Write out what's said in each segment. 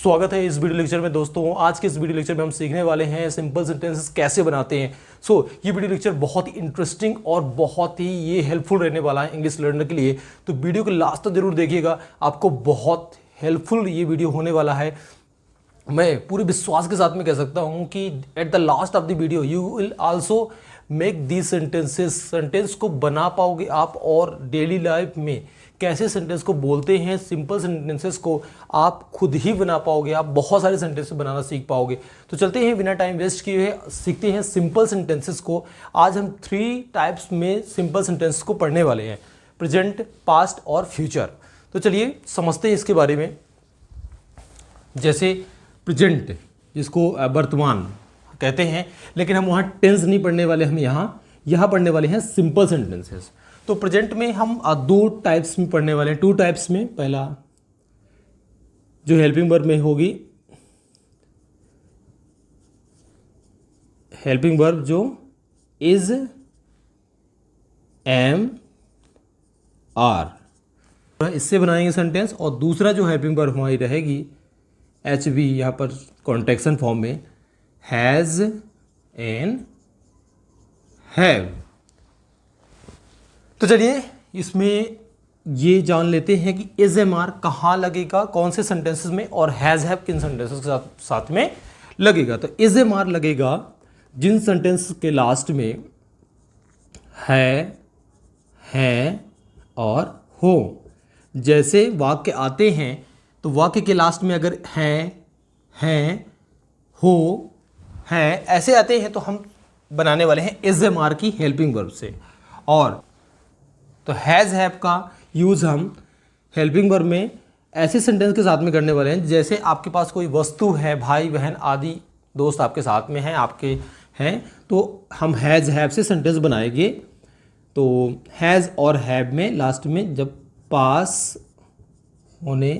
स्वागत है इस वीडियो लेक्चर में। दोस्तों आज के इस वीडियो लेक्चर में हम सीखने वाले हैं सिंपल सेंटेंसेस कैसे बनाते हैं। ये वीडियो लेक्चर बहुत ही इंटरेस्टिंग और बहुत ही ये हेल्पफुल रहने वाला है इंग्लिश लर्नर के लिए। तो वीडियो को लास्ट तक जरूर देखिएगा, आपको बहुत हेल्पफुल ये वीडियो होने वाला है। मैं पूरे विश्वास के साथ में कह सकता हूँ कि at the last of the video you will also make these sentence को बना पाओगे आप, और डेली लाइफ में कैसे सेंटेंस को बोलते हैं, सिंपल सेंटेंसेस को आप खुद ही बना पाओगे। आप बहुत सारे सेंटेंसेस बनाना सीख पाओगे। तो चलते हैं बिना टाइम वेस्ट किए हुए सीखते हैं सिंपल सेंटेंसेस को। आज हम 3 टाइप्स में सिंपल सेंटेंसेस को पढ़ने वाले हैं, प्रेजेंट, पास्ट और फ्यूचर। तो चलिए समझते हैं इसके बारे में। जैसे प्रेजेंट, जिसको वर्तमान कहते हैं, लेकिन हम वहाँ टेंस नहीं पढ़ने वाले, हम यहाँ पढ़ने वाले हैं सिंपल सेंटेंसेस। तो प्रेजेंट में हम 2 टाइप्स में पढ़ने वाले हैं, 2 टाइप्स में। पहला जो हेल्पिंग वर्ब में होगी, हेल्पिंग वर्ब जो इज, एम, आर, इससे बनाएंगे सेंटेंस। और दूसरा जो हेल्पिंग वर्ब हमारी रहेगी एच बी, यहाँ पर कॉन्टेक्शन फॉर्म में, हैज़ एंड हैव। तो चलिए इसमें ये जान लेते हैं कि इज एम आर कहाँ लगेगा, कौन से सेंटेंसेस में, और हैज़ हैव किन सेंटेंसेस के साथ में लगेगा। तो इज एम आर लगेगा जिन सेंटेंस के लास्ट में है और हो। जैसे वाक्य आते हैं तो वाक्य के लास्ट में अगर हैं, हो, है ऐसे आते हैं तो हम बनाने वाले हैं इज एम आर की हेल्पिंग वर्ब से। और तो हैज़ हैव का यूज़ हम हेल्पिंग वर्ब में ऐसे सेंटेंस के साथ में करने वाले हैं, जैसे आपके पास कोई वस्तु है, भाई बहन आदि दोस्त आपके साथ में हैं, आपके हैं, तो हम हैज़ हैव से सेंटेंस बनाएंगे। तो हैज़ और हैव में लास्ट में जब पास होने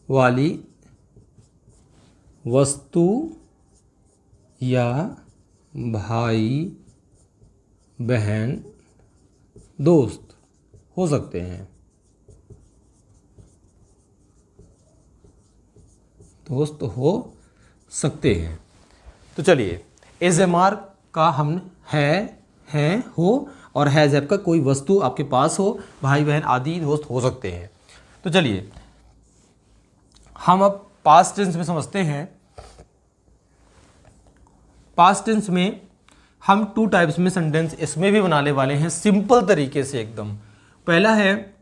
वाली वस्तु या भाई बहन दोस्त हो सकते हैं, दोस्त हो सकते हैं। तो चलिए इज एम आर का हम हैं, हो, और हैज़ हैव का कोई वस्तु आपके पास हो, भाई बहन आदि दोस्त हो सकते हैं। तो चलिए हम अब पास्ट टेंस में समझते हैं। पास्ट टेंस में हम 2 टाइप्स में सेंटेंस इसमें भी बनाने वाले हैं सिंपल तरीके से एकदम। पहला है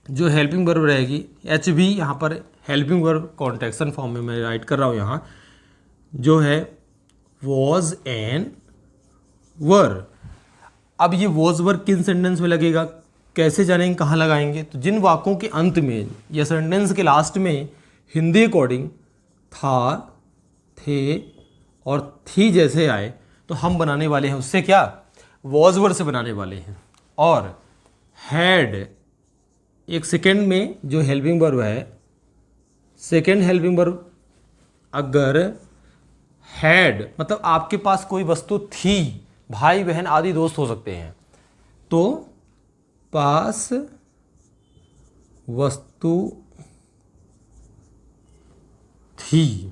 जो हेल्पिंग वर्ब रहेगी एच बी, यहाँ पर हेल्पिंग वर्ब कॉन्टेक्शन फॉर्म में मैं राइट कर रहा हूँ, यहाँ जो है वॉज एंड वर। अब ये वॉज वर किन सेंटेंस में लगेगा, कैसे जानेंगे, कहाँ लगाएंगे। तो जिन वाक्यों के अंत में या सेंटेंस के लास्ट में हिंदी अकॉर्डिंग था, थे और थी जैसे आए तो हम बनाने वाले हैं उससे क्या, वॉज वर्ड से बनाने वाले हैं। और हैड, एक सेकेंड में जो हेल्पिंग वर्ब है, सेकेंड हेल्पिंग वर्ब अगर हैड मतलब आपके पास कोई वस्तु थी, भाई बहन आदि दोस्त हो सकते हैं, तो पास वस्तु थी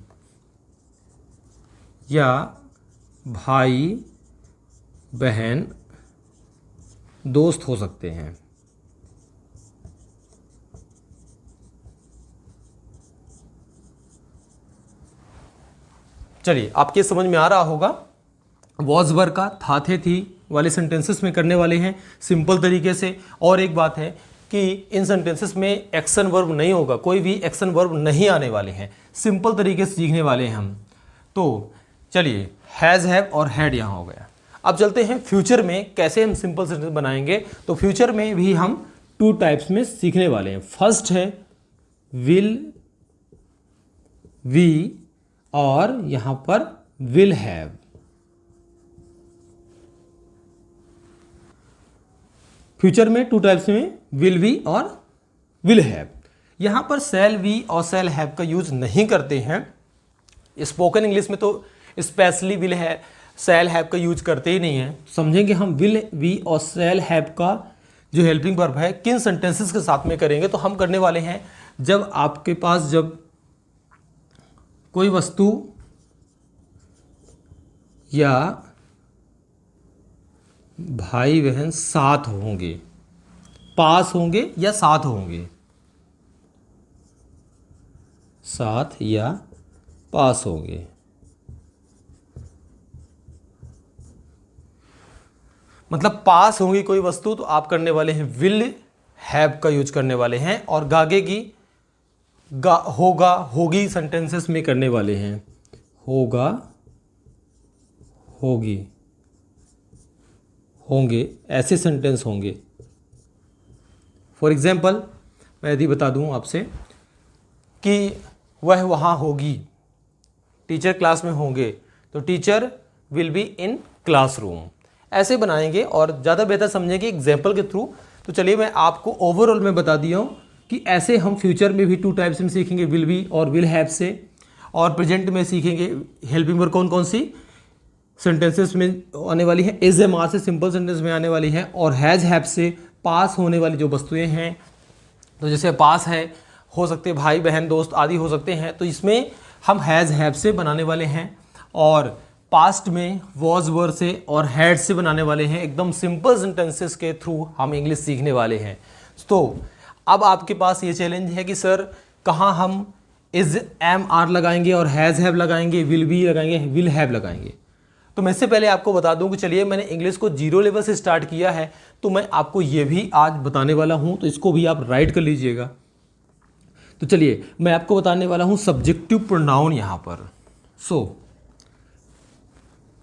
या भाई बहन दोस्त हो सकते हैं। चलिए आपके समझ में आ रहा होगा। वॉज वर का था, थे, थी वाले सेंटेंसेस में करने वाले हैं सिंपल तरीके से। और एक बात है कि इन सेंटेंसेस में एक्शन वर्ब नहीं होगा, कोई भी एक्शन वर्ब नहीं आने वाले हैं, सिंपल तरीके से सीखने वाले हैं हम। तो चलिए हैज़ हैव और हैड यहाँ हो गया। अब चलते हैं फ्यूचर में कैसे हम सिंपल सेंटेंस बनाएंगे। तो फ्यूचर में भी हम 2 टाइप्स में सीखने वाले हैं। फर्स्ट है विल, वी, और यहाँ पर विल हैव। फ्यूचर में 2 टाइप्स में विल वी और विल हैव। यहाँ पर शैल वी और शैल हैव का यूज नहीं करते हैं। स्पोकन इंग्लिश में तो स्पेशली विल है, शैल हैव का यूज करते ही नहीं है। समझेंगे हम विल वी और शैल हैव का जो हेल्पिंग वर्ब है किन सेंटेंसेस के साथ में करेंगे। तो हम करने वाले हैं जब आपके पास जब कोई वस्तु या भाई बहन साथ होंगे, पास होंगे या साथ होंगे, साथ या पास होंगे। मतलब पास होंगी कोई वस्तु तो आप करने वाले हैं विल हैव का यूज करने वाले हैं, और गागे की होगा होगी सेंटेंसेस में करने वाले हैं होगा, होगी, होंगे, ऐसे सेंटेंस होंगे। फॉर एग्जाम्पल मैं यदि बता दूं आपसे कि वह वहाँ होगी, टीचर क्लास में होंगे, तो teacher will be in classroom, ऐसे बनाएंगे और ज़्यादा बेहतर समझेंगे एग्जाम्पल के थ्रू। तो चलिए मैं आपको ओवरऑल में बता दिया हूँ कि ऐसे हम फ्यूचर में भी 2 टाइप्स में सीखेंगे, विल बी और विल हैव से, और प्रेजेंट में सीखेंगे हेल्पिंग वर्ब कौन कौन सी सेंटेंसेस में आने वाली है, इज एम आर से सिंपल सेंटेंस में आने वाली है, और हैज़ हैव से पास होने वाली जो वस्तुएं हैं। तो जैसे पास है, हो सकते भाई बहन दोस्त आदि हो सकते हैं, तो इसमें हम हैज़ हैव से बनाने वाले हैं, और पास्ट में वॉज वर से और हैड से बनाने वाले हैं। एकदम सिंपल सेंटेंसेस के थ्रू हम इंग्लिश सीखने वाले हैं। तो अब आपके पास ये चैलेंज है कि सर कहाँ हम इज एम आर लगाएंगे और हैज़ हैव लगाएंगे, विल बी लगाएंगे, विल हैव लगाएंगे। तो मैं इससे पहले आपको बता दूं कि चलिए मैंने इंग्लिश को 0 लेवल से स्टार्ट किया है, तो मैं आपको ये भी आज बताने वाला हूं, तो इसको भी आप राइट कर लीजिएगा। तो चलिए मैं आपको बताने वाला हूं सब्जेक्टिव प्रोनाउन यहां पर।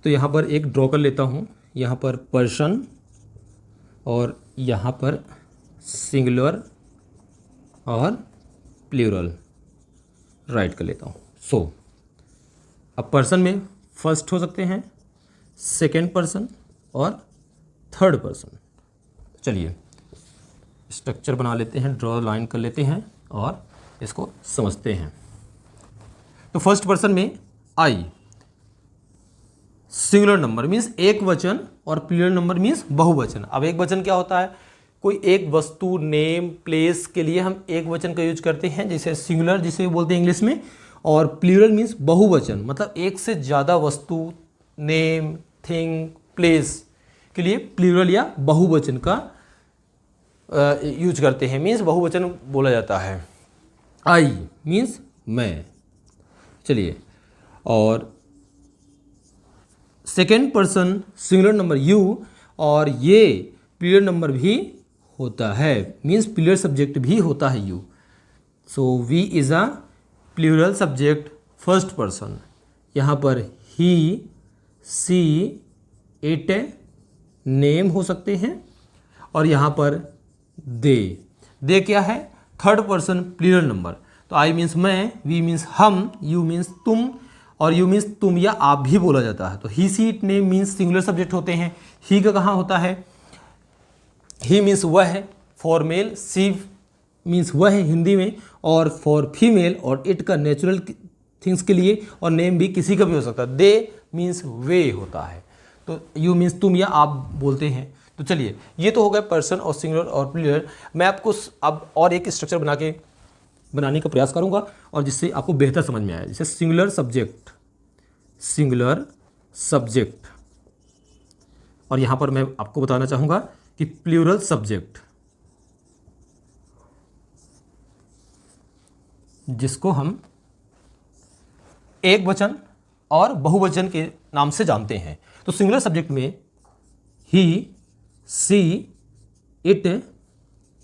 तो यहां पर एक ड्रॉ कर लेता हूं, यहां पर पर्सन और यहां पर सिंगुलर और प्लूरल राइट कर लेता हूं। अब पर्सन में फर्स्ट हो सकते हैं, सेकेंड पर्सन और थर्ड पर्सन। चलिए स्ट्रक्चर बना लेते हैं, ड्रॉ लाइन कर लेते हैं और इसको समझते हैं। तो फर्स्ट पर्सन में आई, सिंगुलर नंबर मीन्स एक वचन और प्लूरल नंबर मीन्स बहुवचन। अब एक वचन क्या होता है, कोई एक वस्तु, नेम, प्लेस के लिए हम एक वचन का यूज करते हैं, जैसे सिंगुलर जिसे बोलते हैं इंग्लिश में, और प्लूरल मीन्स बहुवचन, मतलब एक से ज़्यादा वस्तु, नेम, थिंग, प्लेस के लिए प्लूरल या बहुवचन का यूज करते हैं, मीन्स बहुवचन बोला जाता है। आई मीन्स मैं। चलिए, और second person singular number you, और ये प्लूरल नंबर भी होता है, मीन्स प्लूरल सब्जेक्ट भी होता है you. So we is a plural subject first person. यहाँ पर ही, सी, इट, नेम हो सकते हैं, और यहाँ पर दे क्या है, थर्ड पर्सन प्लूरल नंबर। तो आई मीन्स मैं, वी मीन्स हम, यू मीन्स तुम, और यू मीन्स तुम या आप भी बोला जाता है। तो he, she, it, name means singular subject होते हैं। ही का कहाँ होता है, ही मीन्स वह है फॉर मेल, सी मीन्स वह है हिंदी में, और फॉर फीमेल, और इट का नेचुरल थिंग्स के लिए, और नेम भी किसी का भी हो सकता है। दे मीन्स वे होता है। तो यू मीन्स तुम या आप बोलते हैं। तो चलिए ये तो हो गया पर्सन और सिंगुलर और प्लूरल। मैं आपको अब और एक स्ट्रक्चर बनाने का प्रयास करूंगा, और जिससे आपको बेहतर समझ में आए। जैसे सिंगुलर सब्जेक्ट, और यहां पर मैं आपको बताना चाहूंगा कि प्लूरल सब्जेक्ट, जिसको हम एक वचन और बहुवचन के नाम से जानते हैं। तो सिंगुलर सब्जेक्ट में ही, सी, इट,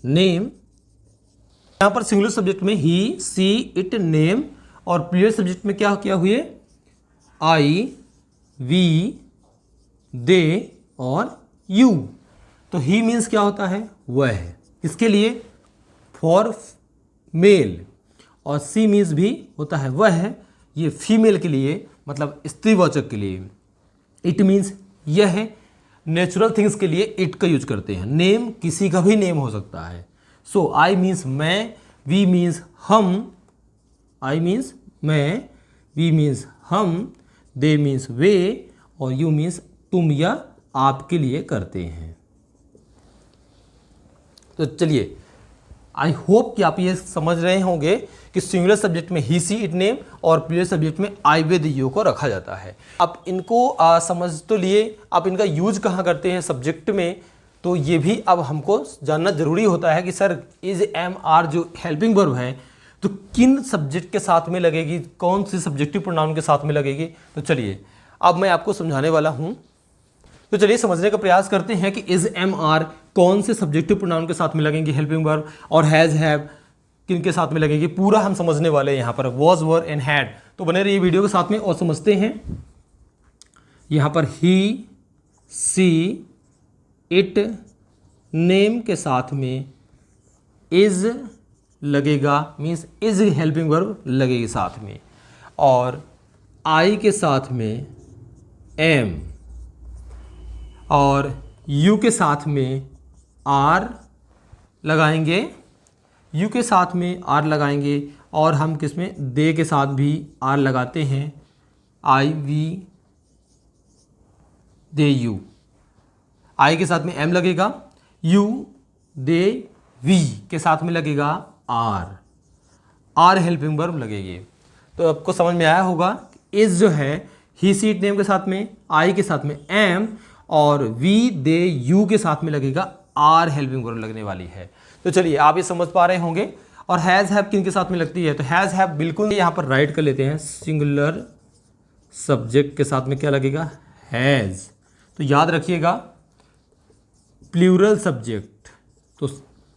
नेम। यहां पर सिंगुलर सब्जेक्ट में ही, सी, इट, नेम, और प्लूरल सब्जेक्ट में क्या हुए, आई, वी, दे और यू। तो ही मीन्स क्या होता है, वह है, इसके लिए फॉर मेल, और सी मीन्स भी होता है वह है, ये फीमेल के लिए, मतलब स्त्रीवाचक के लिए। इट मीन्स यह है, नेचुरल थिंग्स के लिए इट का यूज करते हैं। नेम किसी का भी नेम हो सकता है। सो आई मीन्स मैं, वी मीन्स हम, आई मीन्स मैं, वी मीन्स हम, दे मीन्स वे, और यू मीन्स तुम या आपके लिए करते हैं। तो चलिए आई होप कि आप ये समझ रहे होंगे कि सिंगुलर सब्जेक्ट में ही सी इट नेम और प्लूरल सब्जेक्ट में आई विद यू को रखा जाता है। अब इनको समझ तो लिए, आप इनका यूज कहाँ करते हैं सब्जेक्ट में, तो ये भी अब हमको जानना जरूरी होता है कि सर इज एम आर जो हेल्पिंग वर्ब है तो किन सब्जेक्ट के साथ में लगेगी, कौन सी सब्जेक्टिव प्रोनाउन के साथ में लगेगी। तो चलिए अब मैं आपको समझाने वाला हूँ। तो चलिए समझने का प्रयास करते हैं कि इज एम आर कौन से सब्जेक्टिव प्रोनाउन के साथ में लगेंगे हेल्पिंग वर्ब, और हैज हैव किन के साथ में लगेगी, पूरा हम समझने वाले हैं यहाँ पर। वॉज वर एंड हैड, तो बने रहिए वीडियो के साथ में और समझते हैं। यहाँ पर ही सी इट नेम के साथ में इज लगेगा, मीन्स इज हेल्पिंग वर्ब लगेगी साथ में, और आई के साथ में एम, और यू के साथ में आर लगाएंगे, यू के साथ में आर लगाएंगे, और हम किस में दे के साथ भी आर लगाते हैं, आई वी दे यू, आई के साथ में एम लगेगा, यू दे वी के साथ में लगेगा आर, आर हेल्पिंग वर्ब लगेगी। तो आपको समझ में आया होगा इज जो है ही सी इट नेम के साथ में, आई के साथ में एम, और वी दे यू के साथ में लगेगा आर हेल्पिंग वर्ब लगने वाली है। तो चलिए आप ये समझ पा रहे होंगे। और हैज़ हैव किन के साथ में लगती है, तो हैज़ हैव बिल्कुल यहाँ पर राइट कर लेते हैं, सिंगुलर सब्जेक्ट के साथ में क्या लगेगा, हैज़। तो याद रखिएगा प्लूरल सब्जेक्ट, तो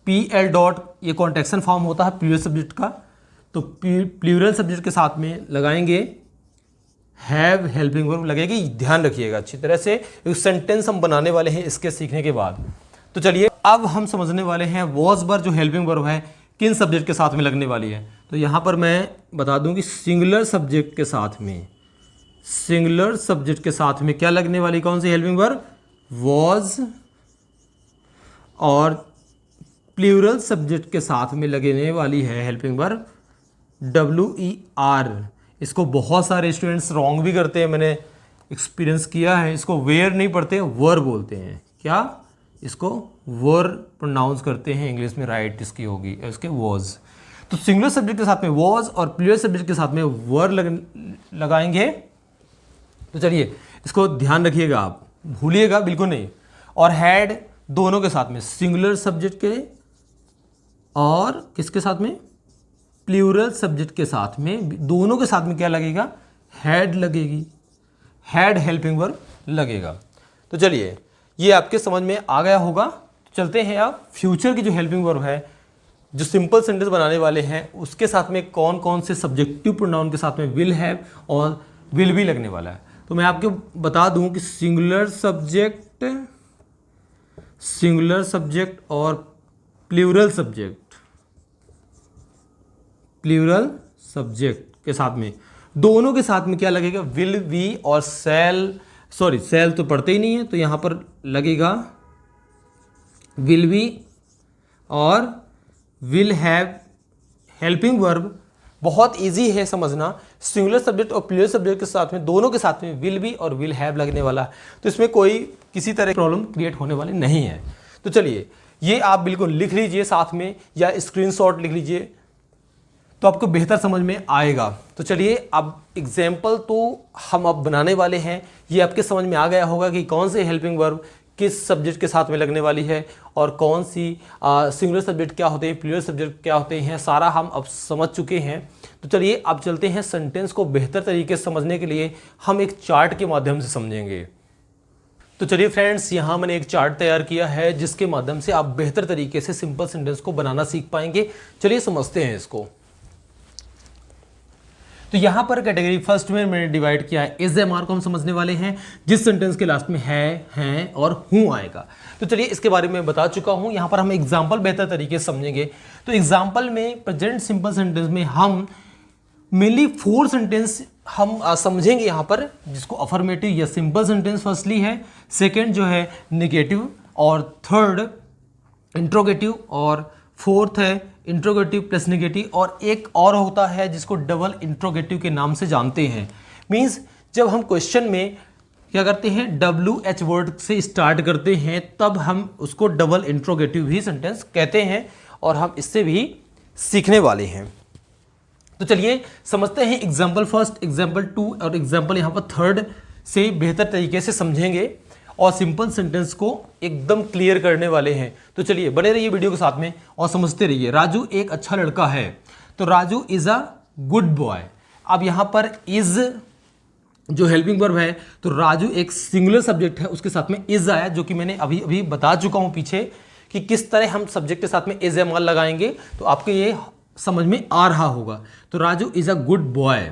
पी एल डॉट ये कॉन्टेक्शन फॉर्म होता है प्लूरल सब्जेक्ट का, तो प्लूरल सब्जेक्ट के साथ में लगाएंगे हैव हेल्पिंग वर्ब लगेगी। ध्यान रखिएगा अच्छी तरह से, एक सेंटेंस हम बनाने वाले हैं इसके सीखने के बाद। तो चलिए अब हम समझने वाले हैं वॉज वर जो हेल्पिंग वर्ब है किन सब्जेक्ट के साथ में लगने वाली है। तो यहाँ पर मैं बता दूं कि सिंगुलर सब्जेक्ट के साथ में, सिंगुलर सब्जेक्ट के साथ में क्या लगने वाली, कौन सी हेल्पिंग वर्ब, वॉज, और प्लूरल सब्जेक्ट के साथ में लगने वाली है हेल्पिंग वर्ब WER। इसको बहुत सारे स्टूडेंट्स रॉन्ग भी करते हैं, मैंने एक्सपीरियंस किया है। इसको वेयर नहीं पढ़ते, वर बोलते हैं। क्या, इसको वर प्रोनाउंस करते हैं, इंग्लिश में राइट इसकी होगी इसके वॉज। तो सिंगुलर सब्जेक्ट के साथ में वॉज और प्लूरल सब्जेक्ट के साथ में वर लगाएंगे। तो चलिए इसको ध्यान रखिएगा, आप भूलिएगा बिल्कुल नहीं। और हैड दोनों के साथ में, सिंगुलर सब्जेक्ट के और किसके साथ में, प्लूरल सब्जेक्ट के साथ में, दोनों के साथ में क्या लगेगा, हैड लगेगी, हैड हेल्पिंग वर्ब लगेगा। तो चलिए ये आपके समझ में आ गया होगा। तो चलते हैं आप फ्यूचर की जो हेल्पिंग वर्ब है, जो सिंपल सेंटेंस बनाने वाले हैं, उसके साथ में कौन कौन से सब्जेक्टिव प्रोनाउन के साथ में विल हैव और विल भी लगने वाला है। तो मैं आपको बता दूं कि सिंगुलर सब्जेक्ट और प्लूरल सब्जेक्ट के साथ में, दोनों के साथ में क्या लगेगा, विल वी और सेल तो पढ़ते ही नहीं है, तो यहां पर लगेगा विल वी और विल हैव हेल्पिंग वर्ब। बहुत इजी है समझना, सिंगुलर सब्जेक्ट और प्लूरल सब्जेक्ट के साथ में, दोनों के साथ में विल बी और विल हैव लगने वाला, तो इसमें कोई किसी तरह की प्रॉब्लम क्रिएट होने वाली नहीं है। तो चलिए ये आप बिल्कुल लिख लीजिए साथ में, या स्क्रीनशॉट लिख लीजिए, तो आपको बेहतर समझ में आएगा। तो चलिए अब एग्जाम्पल तो हम अब बनाने वाले हैं। ये आपके समझ में आ गया होगा कि कौन से हेल्पिंग वर्ब किस सब्जेक्ट के साथ में लगने वाली है, और कौन सी सिंगुलर सब्जेक्ट क्या होते हैं, प्लूरल सब्जेक्ट क्या होते हैं, सारा हम अब समझ चुके हैं। तो चलिए अब चलते हैं सेंटेंस को बेहतर तरीके से समझने के लिए हम एक चार्ट के माध्यम से समझेंगे। तो चलिए फ्रेंड्स, यहाँ मैंने एक चार्ट तैयार किया है जिसके माध्यम से आप बेहतर तरीके से सिंपल सेंटेंस को बनाना सीख पाएंगे। चलिए समझते हैं इसको। तो यहां पर कैटेगरी फर्स्ट में मैंने डिवाइड किया है, इज एम आर को हम समझने वाले हैं, जिस सेंटेंस के लास्ट में है, हैं और हूं आएगा। तो चलिए इसके बारे में बता चुका हूं, यहां पर हम एग्जांपल बेहतर तरीके से समझेंगे। तो एग्जांपल में प्रेजेंट सिंपल सेंटेंस में हम मेनली 4 सेंटेंस हम समझेंगे यहां पर, जिसको अफर्मेटिव या सिंपल सेंटेंस फर्स्टली है, सेकेंड जो है निगेटिव, और थर्ड इंट्रोगेटिव, और फोर्थ है इंट्रोगेटिव प्लस नेगेटिव, और एक और होता है जिसको डबल इंट्रोगेटिव के नाम से जानते हैं। मींस जब हम क्वेश्चन में क्या करते हैं, WH वर्ड से स्टार्ट करते हैं, तब हम उसको डबल इंट्रोगेटिव भी सेंटेंस कहते हैं। और हम इससे भी सीखने वाले हैं। तो चलिए समझते हैं एग्जाम्पल फर्स्ट, एग्जाम्पल टू और एग्जाम्पल यहाँ पर थर्ड से बेहतर तरीके से समझेंगे और सिंपल सेंटेंस को एकदम क्लियर करने वाले हैं। तो चलिए बने रहिए वीडियो के साथ में और समझते रहिए। राजू एक अच्छा लड़का है, तो Raju is a good boy. अब यहाँ पर इज जो हेल्पिंग वर्ब है, तो राजू एक सिंगुलर सब्जेक्ट है, उसके साथ में इज आया, जो कि मैंने अभी अभी बता चुका हूं पीछे कि किस तरह हम सब्जेक्ट के साथ में इज एम लगाएंगे, तो आपको ये समझ में आ रहा होगा। तो Raju is a good boy.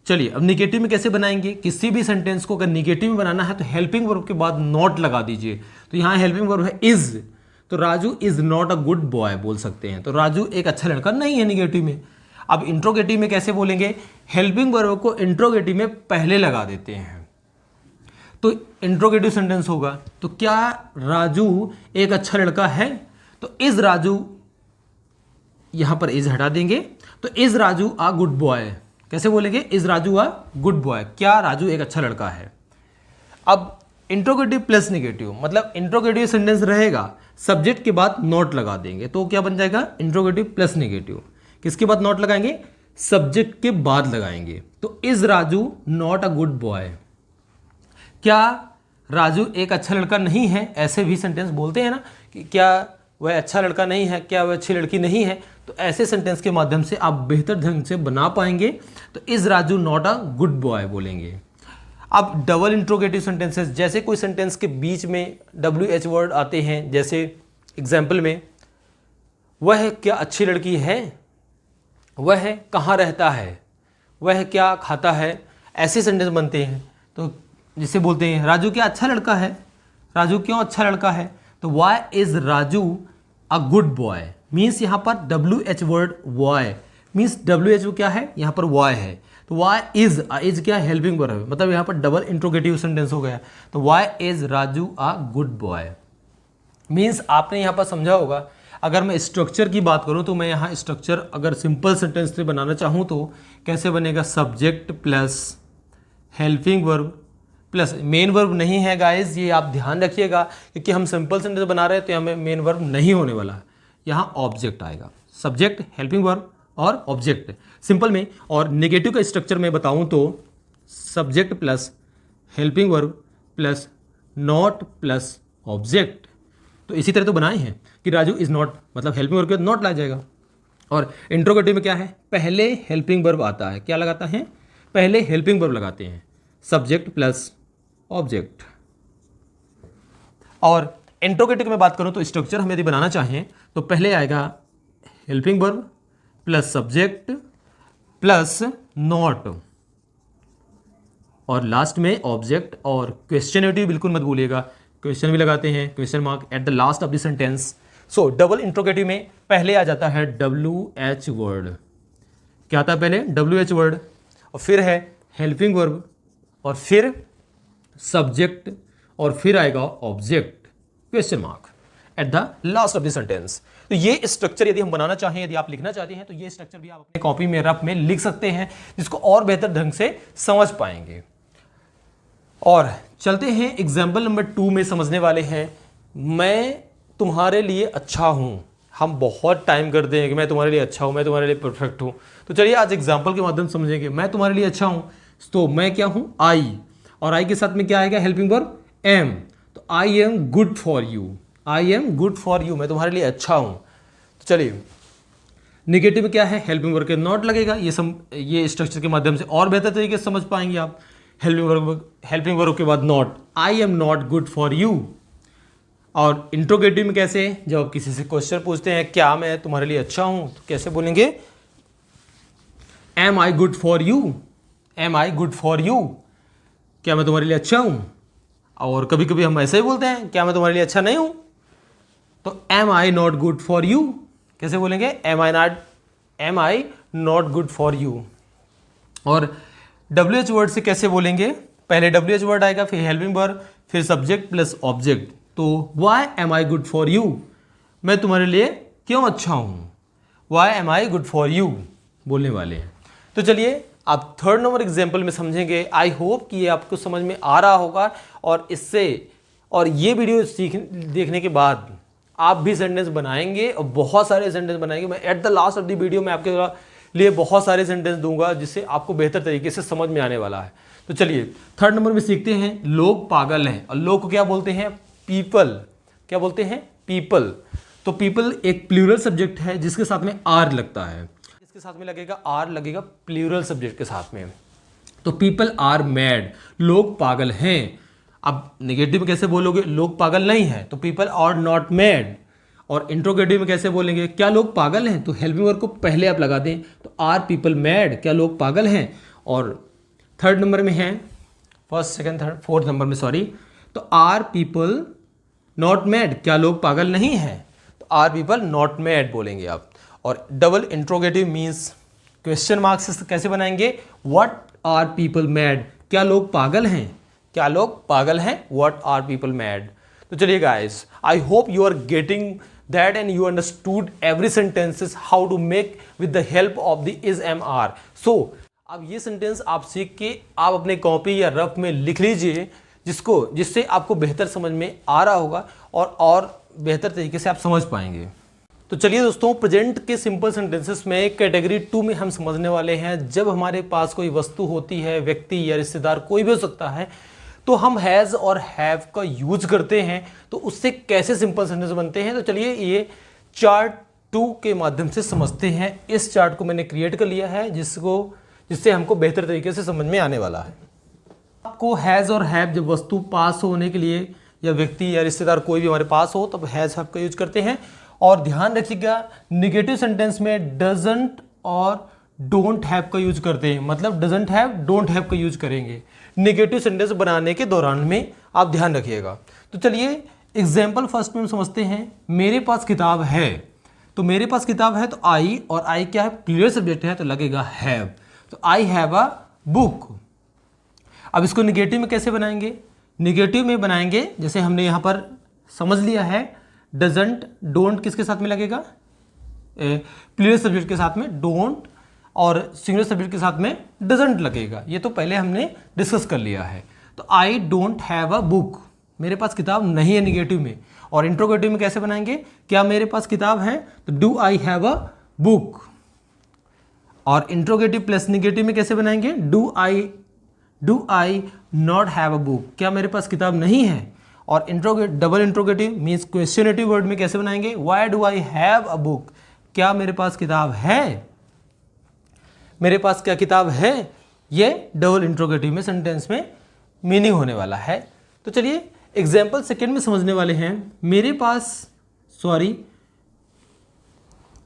चलिए अब निगेटिव में कैसे बनाएंगे? किसी भी सेंटेंस को अगर निगेटिव में बनाना है तो हेल्पिंग वर्ब के बाद नॉट लगा दीजिए। तो यहाँ हेल्पिंग वर्ब है इज, तो Raju is not a good boy बोल सकते हैं। तो राजू एक अच्छा लड़का नहीं है निगेटिव में। अब इंट्रोगेटिव में कैसे बोलेंगे? हेल्पिंग वर्ब को इंट्रोगेटिव में पहले लगा देते हैं, तो इंट्रोगेटिव सेंटेंस होगा। तो क्या राजू एक अच्छा लड़का है? तो इज राजू, यहां पर इज हटा देंगे, तो is Raju a good boy. कैसे बोलेंगे? Is Raju a good boy, क्या राजू एक अच्छा लड़का है। अब इंट्रोगेटिव प्लस निगेटिव, मतलब इंट्रोगेटिव सेंटेंस रहेगा, सब्जेक्ट के बाद नॉट लगा देंगे, तो क्या बन जाएगा? Interrogative plus negative. किसके बाद नॉट लगाएंगे? सब्जेक्ट के बाद लगाएंगे। तो is Raju not a good boy, क्या राजू एक अच्छा लड़का नहीं है। ऐसे भी सेंटेंस बोलते हैं ना कि क्या वह अच्छा लड़का नहीं है, क्या वह अच्छी लड़की नहीं है। तो ऐसे सेंटेंस के माध्यम से आप बेहतर ढंग से बना पाएंगे। तो is Raju not a good boy बोलेंगे। अब डबल इंट्रोगेटिव सेंटेंसेस, जैसे कोई सेंटेंस के बीच में WH वर्ड आते हैं, जैसे एग्जाम्पल में वह क्या अच्छी लड़की है, वह कहाँ रहता है, वह क्या खाता है, ऐसे सेंटेंस बनते हैं। तो जिसे बोलते हैं राजू क्या अच्छा लड़का है, राजू क्यों अच्छा लड़का है। तो why is Raju a good boy, means यहाँ पर WH वर्ड वाई, मीन्स WH क्या है, यहाँ पर वाई है। तो वाई इज क्या हेल्पिंग वर्ब है, मतलब यहाँ पर डबल इंट्रोगेटिव सेंटेंस हो गया। तो why is Raju a good boy, means आपने यहाँ पर समझा होगा। अगर मैं स्ट्रक्चर की बात करूँ तो मैं यहाँ स्ट्रक्चर अगर सिंपल सेंटेंस से बनाना चाहूँ तो कैसे बनेगा? Subject plus helping verb plus main verb नहीं है गाइस, ये आप ध्यान रखिएगा, क्योंकि हम सिंपल सेंटेंस बना रहे हैं तो हमें मेन वर्ब नहीं होने वाला, यहाँ ऑब्जेक्ट आएगा। सब्जेक्ट, हेल्पिंग वर्ब और ऑब्जेक्ट सिंपल में। और नेगेटिव का स्ट्रक्चर में बताऊं तो subject plus helping verb plus not plus object. तो इसी तरह तो बनाए हैं कि राजू इज नॉट, मतलब हेल्पिंग वर्ब के बाद नॉट ला जाएगा। और इंट्रोगेटिव में क्या है? पहले हेल्पिंग वर्ब आता है, क्या लगाता है? पहले हेल्पिंग वर्ब लगाते हैं, सब्जेक्ट प्लस ऑब्जेक्ट। और इंट्रोगेटिव में बात करूं तो स्ट्रक्चर हम यदि बनाना चाहें तो पहले आएगा helping verb plus subject plus not और लास्ट में ऑब्जेक्ट। और क्वेश्चनेटिव बिल्कुल मत भूलिएगा, क्वेश्चन भी लगाते हैं, question mark at the last of the sentence. So double interrogative में पहले आ जाता है WH वर्ड। क्या आता है पहले? WH वर्ड, और फिर है हेल्पिंग वर्ब, और फिर सब्जेक्ट, और फिर आएगा object, question mark at the last of the sentence. तो ये स्ट्रक्चर यदि हम बनाना चाहें, यदि आप लिखना चाहते हैं, तो ये स्ट्रक्चर भी आप अपने कॉपी में रफ में लिख सकते हैं, जिसको और बेहतर ढंग से समझ पाएंगे। और चलते हैं एग्जाम्पल नंबर 2 में समझने वाले हैं। मैं तुम्हारे लिए अच्छा हूं। हम बहुत टाइम करते हैं कि मैं तुम्हारे लिए अच्छा हूं, मैं तुम्हारे लिए परफेक्ट हूं। तो चलिए आज एग्जाम्पल के माध्यम से समझेंगे। मैं तुम्हारे लिए अच्छा हूं, तो मैं क्या हूं? आई, और आई के साथ में क्या आएगा? Helping verb am. तो I am good for you, I am good for you, मैं तुम्हारे लिए अच्छा हूं। तो चलिए निगेटिव में क्या है? हेल्पिंग वर्ब के नॉट लगेगा। ये स्ट्रक्चर के माध्यम से और बेहतर तरीके से समझ पाएंगे आप। हेल्पिंग वर्ब के बाद not, I am not good for you. और इंट्रोगेटिव में कैसे? जब आप किसी से क्वेश्चन पूछते हैं क्या मैं तुम्हारे लिए अच्छा हूं, तो कैसे बोलेंगे? Am I good for you, am I good for you, क्या मैं तुम्हारे लिए अच्छा हूं। और कभी कभी हम ऐसे ही बोलते हैं क्या मैं तुम्हारे लिए अच्छा नहीं हूं, तो am I not good for you, कैसे बोलेंगे? Am I not good for you. और WH वर्ड से कैसे बोलेंगे? पहले WH वर्ड आएगा, फिर हेल्पिंग वर्ब, फिर सब्जेक्ट प्लस ऑब्जेक्ट। तो why am I good for you, मैं तुम्हारे लिए क्यों अच्छा हूं, why am I good for you बोलने वाले हैं। तो चलिए आप थर्ड नंबर एग्जाम्पल में समझेंगे। आई होप कि ये आपको समझ में आ रहा होगा, और इससे और ये वीडियो देखने के बाद आप भी सेंटेंस बनाएंगे और बहुत सारे सेंटेंस बनाएंगे। मैं at the last of the video में आपके लिए बहुत सारे सेंटेंस दूंगा जिससे आपको बेहतर तरीके से समझ में आने वाला है। तो चलिए थर्ड नंबर में सीखते हैं लोग पागल हैं। और लोग को क्या बोलते हैं? पीपल। क्या बोलते हैं? पीपल। तो पीपल एक प्लूरल सब्जेक्ट है जिसके साथ में आर लगता है। इसके साथ में लगेगा आर, लगेगा प्लूरल सब्जेक्ट के साथ में। तो पीपल आर मैड, लोग पागल हैं। अब नेगेटिव में कैसे बोलोगे? लोग पागल नहीं है, तो पीपल आर नॉट मैड। और इंट्रोगेटिव में कैसे बोलेंगे? क्या लोग पागल हैं? तो हेल्पिंग वर्ब को पहले आप लगा दें, तो आर पीपल मैड, क्या लोग पागल हैं। और थर्ड नंबर में है, first second third fourth number में सॉरी, तो आर पीपल नॉट मैड, क्या लोग पागल नहीं हैं, तो आर पीपल नॉट मैड बोलेंगे आप। और double interrogative means question mark से कैसे बनाएंगे? व्हाट आर पीपल मैड, क्या लोग पागल हैं, क्या लोग पागल हैं, व्हाट आर पीपल मैड। तो चलिए guys, I hope you are getting that and you understood every sentences how to make with the help of the is am are. So अब ये सेंटेंस आप सीख के आप अपने कॉपी या रफ में लिख लीजिए, जिससे आपको बेहतर समझ में आ रहा होगा और बेहतर तरीके से आप समझ पाएंगे। तो चलिए दोस्तों, प्रेजेंट के सिंपल सेंटेंसेस में कैटेगरी 2 में हम समझने वाले हैं। जब हमारे पास कोई वस्तु होती है, व्यक्ति या रिश्तेदार कोई भी हो सकता है, तो हम हैज़ और हैव का यूज करते हैं, तो उससे कैसे सिंपल सेंटेंस बनते हैं। तो चलिए ये चार्ट 2 के माध्यम से समझते हैं। इस चार्ट को मैंने क्रिएट कर लिया है जिससे हमको बेहतर तरीके से समझ में आने वाला है। आपको हैज़ और हैव जब वस्तु पास होने के लिए या व्यक्ति या रिश्तेदार कोई भी हमारे पास हो तब हैज़ हैव का यूज करते हैं। और ध्यान रखिएगा, निगेटिव सेंटेंस में डजंट और डोंट हैव का यूज करते हैं, मतलब डजंट हैव डोंट हैव का यूज करेंगे निगेटिव सेंटेंस बनाने के दौरान में, आप ध्यान रखिएगा। तो चलिए एग्जाम्पल फर्स्ट में हम समझते हैं। मेरे पास किताब है, तो मेरे पास किताब है तो आई, और आई क्या है? क्लियर सब्जेक्ट है तो लगेगा हैव, तो आई हैव अ बुक। अब इसको निगेटिव में कैसे बनाएंगे? निगेटिव में बनाएंगे जैसे हमने यहाँ पर समझ लिया है, डजंट डोंट किसके साथ में लगेगा? प्लूरल सब्जेक्ट के साथ में डोंट, और सिंगुलर सब्जेक्ट के साथ में डजंट लगेगा। ये तो पहले हमने डिस्कस कर लिया है। तो I don't have a book, मेरे पास किताब नहीं है निगेटिव में। और इंट्रोगेटिव में कैसे बनाएंगे? क्या मेरे पास किताब है, तो do I have a book. और इंट्रोगेटिव प्लस निगेटिव में कैसे बनाएंगे? Do I not have a book, क्या मेरे पास किताब नहीं है। और double interrogative means questionative word में कैसे बनाएंगे? Why do I have a book, क्या मेरे पास किताब है, मेरे पास क्या किताब है। ये डबल इंट्रोगेटिव में सेंटेंस में मीनिंग होने वाला है। तो चलिए एग्जाम्पल सेकेंड में समझने वाले हैं।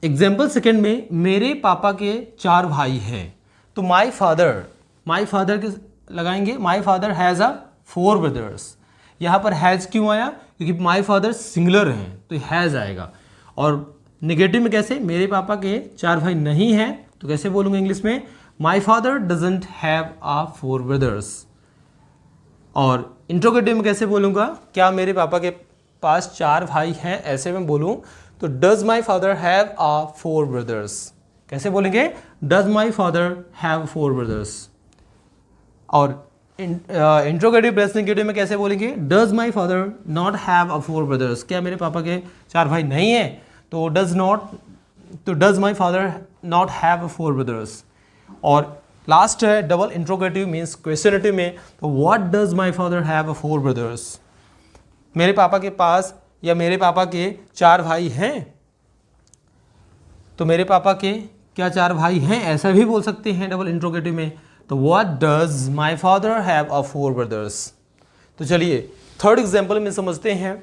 एग्जाम्पल सेकेंड में मेरे पापा के 4 भाई हैं, तो माई फादर के लगाएंगे, my father has a 4 brothers. यहाँ पर हैज़ क्यों आया? क्योंकि माई फादर सिंगुलर हैं तो हैज़ आएगा। और निगेटिव में कैसे? मेरे पापा के 4 भाई नहीं हैं, तो कैसे बोलूँगा इंग्लिश में? My father doesn't have a 4 brothers. और इंट्रोगेटिव में कैसे बोलूँगा? क्या मेरे पापा के पास 4 भाई हैं, ऐसे में बोलूँ तो does my father have a 4 brothers. कैसे बोलेंगे? Does my father have 4 brothers. और इंट्रोगेटिव प्लस निगेटिव में कैसे बोलेंगे? Does my father not have a 4 brothers, क्या मेरे पापा के 4 भाई नहीं है, तो does my father not have 4 brothers. और लास्ट है डबल इंट्रोगेटिव मीन्स क्वेश्चनेटिव में, तो what does my father have 4 brothers, मेरे पापा के पास या मेरे पापा के 4 भाई हैं, तो मेरे पापा के क्या 4 भाई हैं, ऐसा भी बोल सकते हैं डबल इंट्रोगेटिव में। तो what does my father have a 4 brothers. तो चलिए थर्ड एग्जाम्पल में समझते हैं।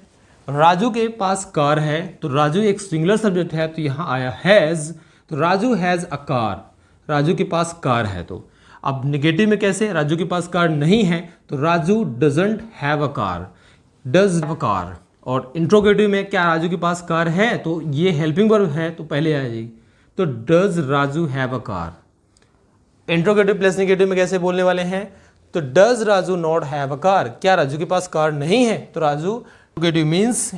राजू के पास कार है, तो राजू एक सिंगुलर सब्जेक्ट है तो यहाँ आया हैज़, तो Raju has a car, Raju के पास कार है। तो अब निगेटिव में कैसे? राजू के पास कार नहीं है, तो Raju doesn't have a car, does have a car. और इंट्रोगेटिव में क्या राजू के पास कार है, तो ये हेल्पिंग वर्ब है तो पहले आ जाएगी, तो does Raju have a car. Interrogative plus negative में कैसे बोलने वाले हैं? तो does Raju not have a car, क्या राजू के पास कार नहीं है, तो Raju interrogative means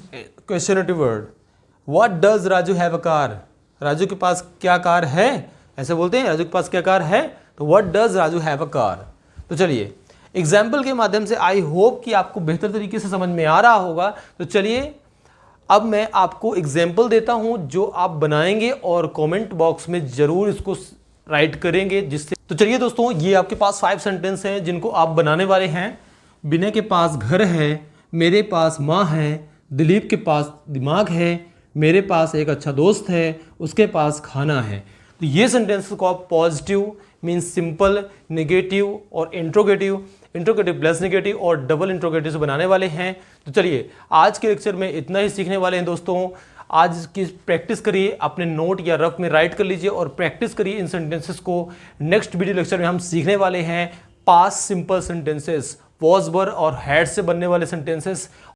questionative word. What does Raju have a car, Raju के पास क्या कार है, ऐसे बोलते हैं राजू के पास क्या कार है, तो what does Raju have a car. तो चलिए एग्जाम्पल के माध्यम से आई होप कि आपको बेहतर तरीके से समझ में आ रहा होगा। तो चलिए अब मैं आपको एग्जाम्पल देता हूं जो आप बनाएंगे और कमेंट बॉक्स में जरूर इसको राइट करेंगे, जिससे तो चलिए दोस्तों, ये आपके पास 5 सेंटेंस हैं जिनको आप बनाने वाले हैं। विनय के पास घर है, मेरे पास माँ है, दिलीप के पास दिमाग है, मेरे पास एक अच्छा दोस्त है, उसके पास खाना है। तो ये सेंटेंस को आप पॉजिटिव मीन्स सिंपल, नेगेटिव और इंट्रोगेटिव, इंट्रोगेटिव प्लस नेगेटिव और डबल इंट्रोगेटिव से बनाने वाले हैं। तो चलिए, आज के लेक्चर में इतना ही सीखने वाले हैं दोस्तों। आज की प्रैक्टिस करिए, अपने नोट या रफ में राइट कर लीजिए और प्रैक्टिस करिए इन सेंटेंसेस को। नेक्स्ट वीडियो लेक्चर में हम सीखने वाले हैं past simple sentences, was were और हैड से बनने वाले सेंटेंसेस।